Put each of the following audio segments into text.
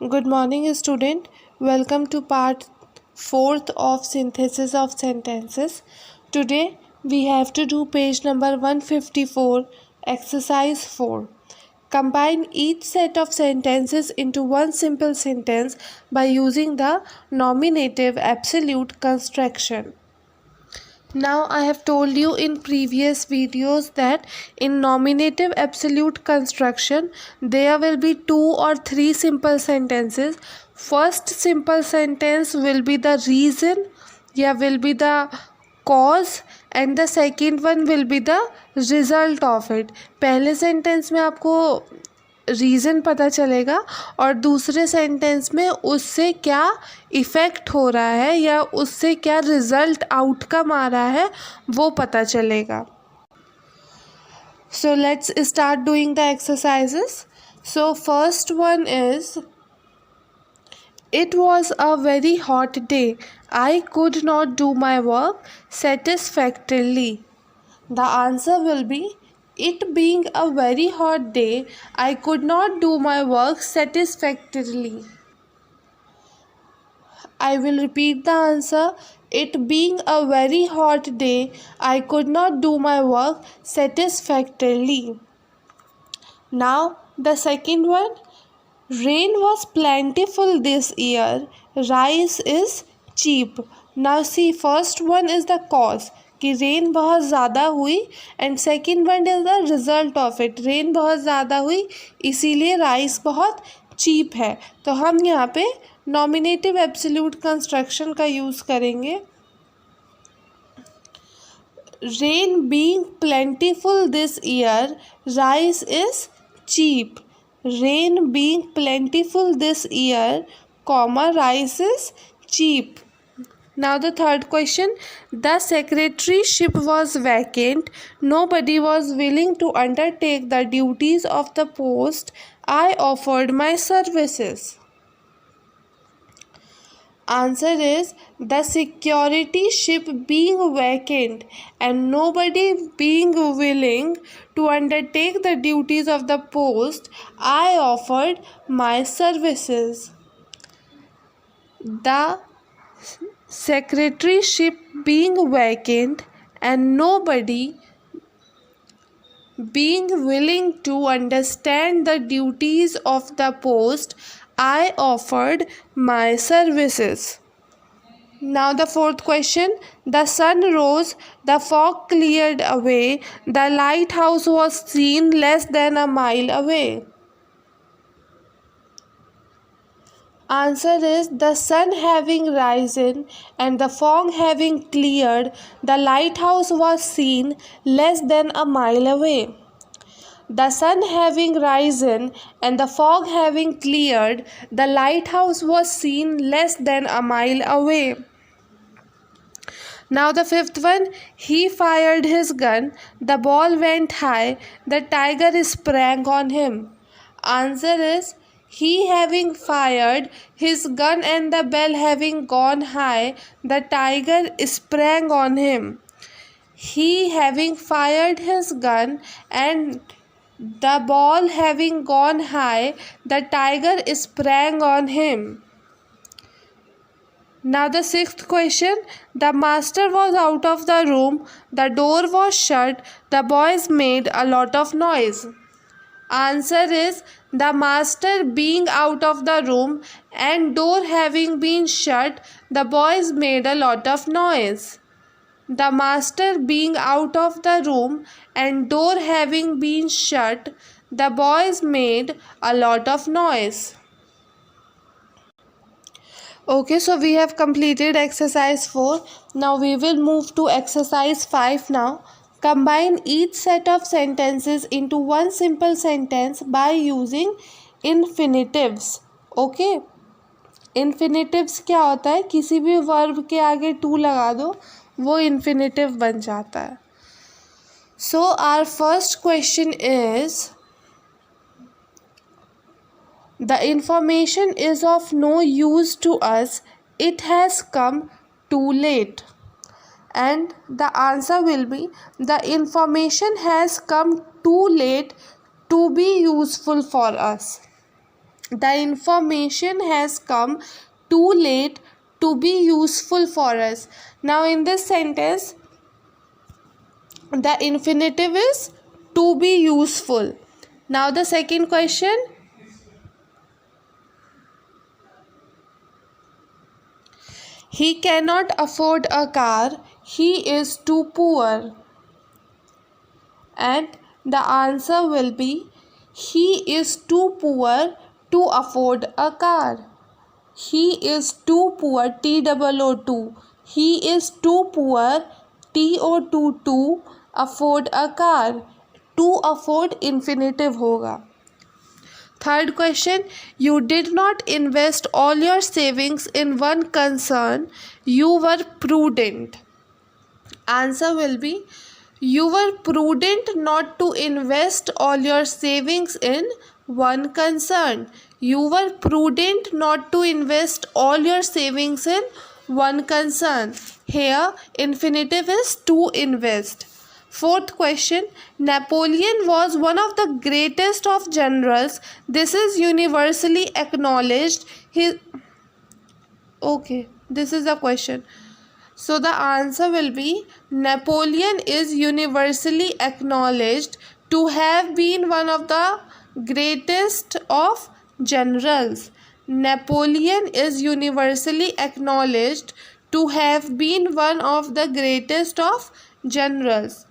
Good morning, student. Welcome to part 4th of synthesis of sentences. Today we have to do page number 154, exercise 4. Combine each set of sentences into one simple sentence by using the nominative absolute construction. Now I have told you in previous videos that in nominative absolute construction there will be 2 or 3 simple sentences. First simple sentence will be the reason, will be the cause, and the second one will be the result of it. पहले sentence में आपको reason पता चलेगा और दूसरे sentence में उससे क्या इफ़ेक्ट हो रहा है या उससे क्या रिज़ल्ट आउटकम आ रहा है वो पता चलेगा. So let's start doing the exercises. So first one is It was a very hot day. I could not do my work satisfactorily. The answer will be, it being a very hot day, I could not do my work satisfactorily. I will repeat the answer. It being a very hot day, I could not do my work satisfactorily. Now, the second one. Rain was plentiful this year. Rice is cheap. Now see, first one is the cause कि rain बहुत ज़्यादा हुई and second one is the result of it. Rain बहुत ज़्यादा हुई इसीलिए rice बहुत cheap है. तो हम यहाँ पे नॉमिनेटिव एब्सोल्यूट कंस्ट्रक्शन का यूज़ करेंगे. Rain being plentiful this year, rice is cheap. Rain being plentiful this year, rice is cheap. Now the third question. The secretaryship was vacant. Nobody was willing to undertake the duties of the post. I offered my services. Answer is, the secretaryship being vacant and nobody being willing to undertake the duties of the post, I offered my services. The secretaryship being vacant and nobody being willing to understand the duties of the post, I offered my services. Now the fourth question. The sun rose, the fog cleared away, the lighthouse was seen less than a mile away. Answer is, the sun having risen and the fog having cleared, the lighthouse was seen less than a mile away. The sun having risen and the fog having cleared, the lighthouse was seen less than a mile away. Now the fifth one. He fired his gun, the ball went high, the tiger sprang on him. Answer is, he having fired his gun and the ball having gone high, the tiger sprang on him. He having fired his gun and the ball having gone high, the tiger sprang on him. Now the sixth question. The master was out of the room, the door was shut, the boys made a lot of noise. Answer is, the master being out of the room and door having been shut, the boys made a lot of noise. The master being out of the room and door having been shut, the boys made a lot of noise. Okay, so we have completed exercise 4. Now we will move to exercise 5 now. Combine each set of sentences into one simple sentence by using infinitives. Okay? Infinitives क्या होता है? किसी भी verb के आगे to लगा दो वो infinitive बन जाता है. So our first question is, the information is of no use to us. It has come too late. And the answer will be, the information has come too late to be useful for us. The information has come too late to be useful for us. Now in this sentence, the infinitive is to be useful. Now the second question. He cannot afford a car. He is too poor. And the answer will be he is too poor to afford a car. He is too poor, T-O-O-2. He is too poor, T-O-2 to afford a car. To afford infinitive होगा. Third question, you did not invest all your savings in one concern. You were prudent. Answer will be you were prudent not to invest all your savings in one concern. You were prudent not to invest all your savings in one concern. Here, infinitive is to invest. Fourth question, Napoleon was one of the greatest of generals. This is universally acknowledged. This is the question. So the answer will be Napoleon is universally acknowledged to have been one of the greatest of generals. Napoleon is universally acknowledged to have been one of the greatest of generals.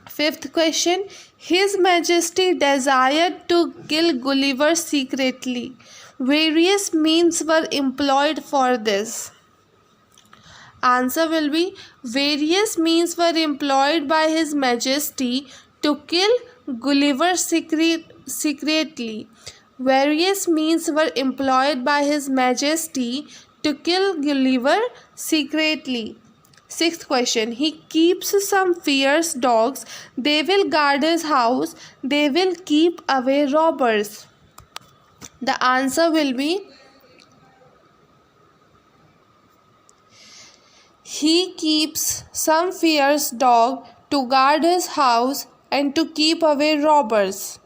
Fifth question, His Majesty desired to kill Gulliver secretly. Various means were employed for this. Answer will be various means were employed by His Majesty to kill Gulliver secretly. Various means were employed by His Majesty to kill Gulliver secretly. Sixth question, he keeps some fierce dogs. They will guard his house. They will keep away robbers. The answer will be he keeps some fierce dog to guard his house and to keep away robbers.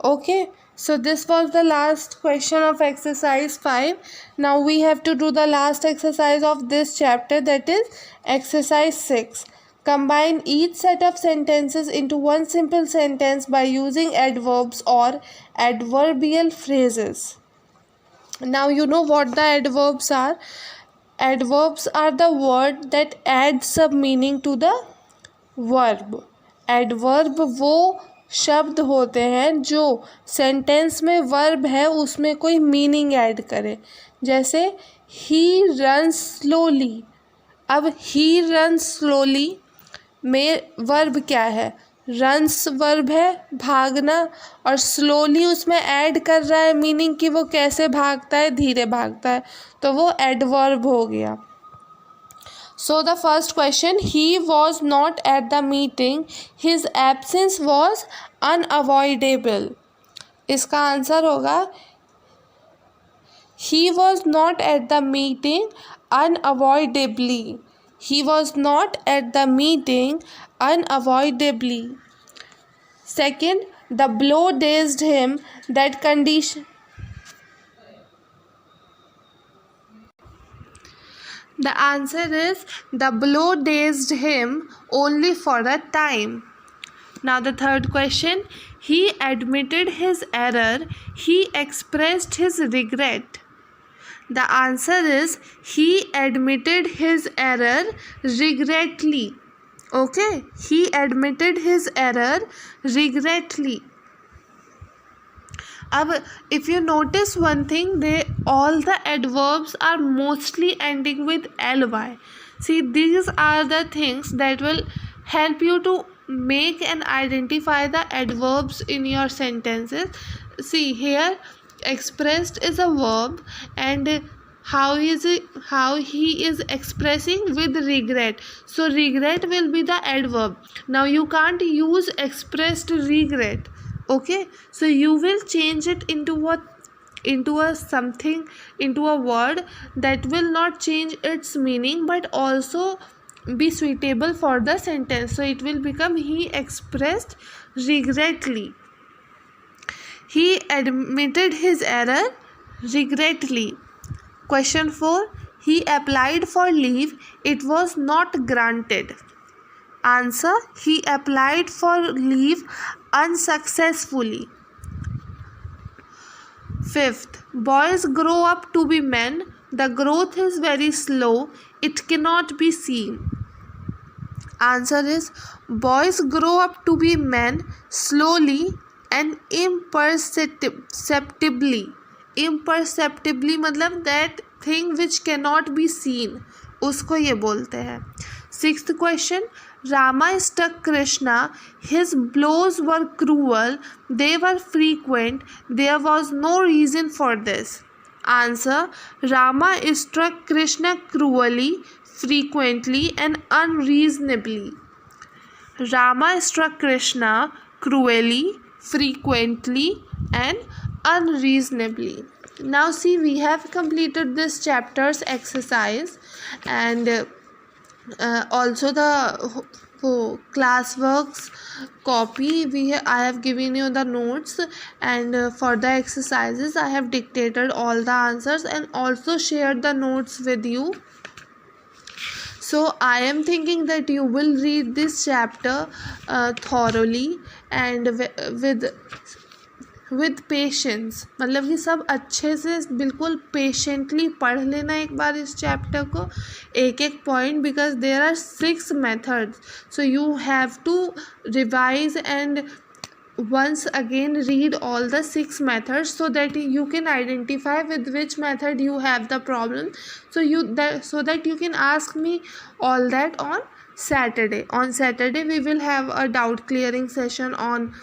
Okay. So this was the last question of exercise 5. Now we have to do the last exercise of this chapter, that is exercise 6. Combine each set of sentences into one simple sentence by using adverbs or adverbial phrases. Now you know what the adverbs are. Adverbs are the word that add some meaning to the verb. Adverb वो शब्द होते हैं जो sentence में verb है उसमें कोई meaning add करे. जैसे ही रन स्लोली. अब ही रन स्लोली में वर्ब क्या है? रन्स वर्ब है भागना, और स्लोली उसमें ऐड कर रहा है मीनिंग कि वो कैसे भागता है, धीरे भागता है, तो वो एडवर्ब हो गया. So the first question, he was not at the meeting. His absence was unavoidable. इसका आंसर होगा he was not at the meeting unavoidably. He was not at the meeting unavoidably. Second, the blow dazed him. That condition. The answer is the blow dazed him only for a time. Now the third question, he admitted his error. He expressed his regret. The answer is he admitted his error regretfully. Okay, he admitted his error regretfully. अब if you notice one thing, all the adverbs are mostly ending with ly. See, these are the things that will help you to make and identify the adverbs in your sentences. See here, expressed is a verb, and how he is expressing with regret. So regret will be the adverb. Now you can't use expressed regret. Okay, so you will change it into a word that will not change its meaning but also be suitable for the sentence. So it will become he expressed regretfully. He admitted his error regretfully. Question 4. He applied for leave. It was not granted. Answer. He applied for leave unsuccessfully. 5th. Boys grow up to be men. The growth is very slow. It cannot be seen. Answer is boys grow up to be men slowly and imperceptibly. Imperceptibly मतलब that thing which cannot be seen, उसको ये बोलते हैं. 6th question. Rama struck Krishna. His blows were cruel. They were frequent. There was no reason for this. Answer. Rama struck Krishna cruelly, frequently and unreasonably. Rama struck Krishna cruelly, frequently and unreasonably. Now see, we have completed this chapter's exercise, and also the classworks copy. I have given you the notes, and for the exercises I have dictated all the answers and also shared the notes with you. So I am thinking that you will read this chapter thoroughly and with patience. मतलब कि सब अच्छे से बिल्कुल patiently पढ़ लेना एक बार इस चैप्टर को, एक एक point, because there are 6 methods. So you have to revise and once again read all the 6 methods so that you can identify with which method you have the problem, so that you can ask me all that on Saturday. On Saturday we will have a doubt clearing session on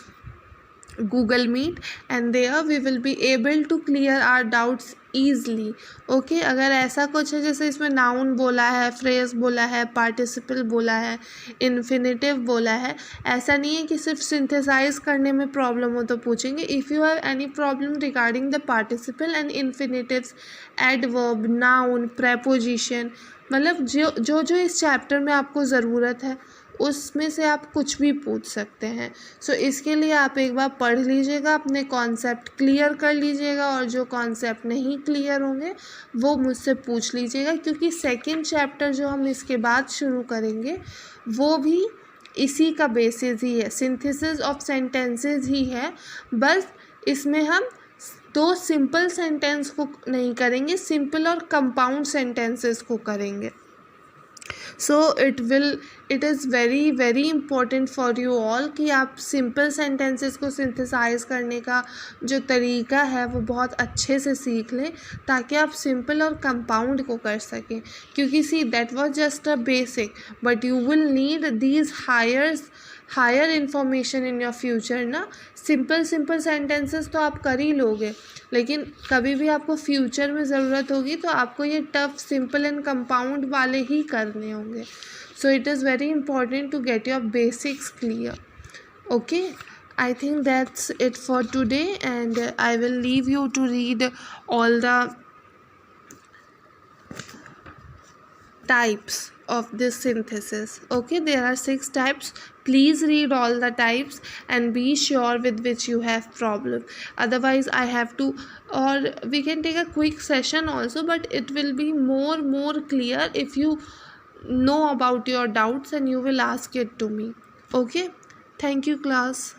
Google Meet, and there we will be able to clear our doubts easily. Okay, अगर ऐसा कुछ है जैसे इसमें noun बोला है, phrase बोला है, पार्टिसिपल बोला है, इन्फिनेटिव बोला है, ऐसा नहीं है कि सिर्फ सिंथेसाइज करने में प्रॉब्लम हो तो पूछेंगे. If you have any problem regarding the participle and infinitives, adverb, noun, preposition, मतलब जो जो इस चैप्टर में आपको ज़रूरत है उसमें से आप कुछ भी पूछ सकते हैं. सो इसके लिए आप एक बार पढ़ लीजिएगा, अपने कॉन्सेप्ट क्लियर कर लीजिएगा, और जो कॉन्सेप्ट नहीं क्लियर होंगे वो मुझसे पूछ लीजिएगा, क्योंकि सेकंड चैप्टर जो हम इसके बाद शुरू करेंगे वो भी इसी का बेसिस ही है, सिंथेसिस ऑफ सेंटेंसेस ही है. बस इसमें हम 2 सिंपल सेंटेंस को नहीं करेंगे, सिंपल और कंपाउंड सेंटेंसेस को करेंगे. सो it is very very important for you all कि आप सिंपल सेंटेंसेस को सिंथेसाइज करने का जो तरीका है वो बहुत अच्छे से सीख लें, ताकि आप सिंपल और कंपाउंड को कर सकें. क्योंकि see that was just a basic, but you will need these higher information in your future ना. सिंपल सेंटेंसेस तो आप कर ही लोगे, लेकिन कभी भी आपको फ्यूचर में ज़रूरत होगी तो आपको ये टफ सिंपल एंड कंपाउंड वाले ही करने होंगे. So it is very important to get your basics clear. Okay, I think that's it for today, and I will leave you to read all the types of this synthesis. Okay, there are 6 types. Please read all the types and be sure with which you have problem. Otherwise I have to, or we can take a quick session also, but it will be more clear if you know about your doubts and you will ask it to me. Okay, thank you class.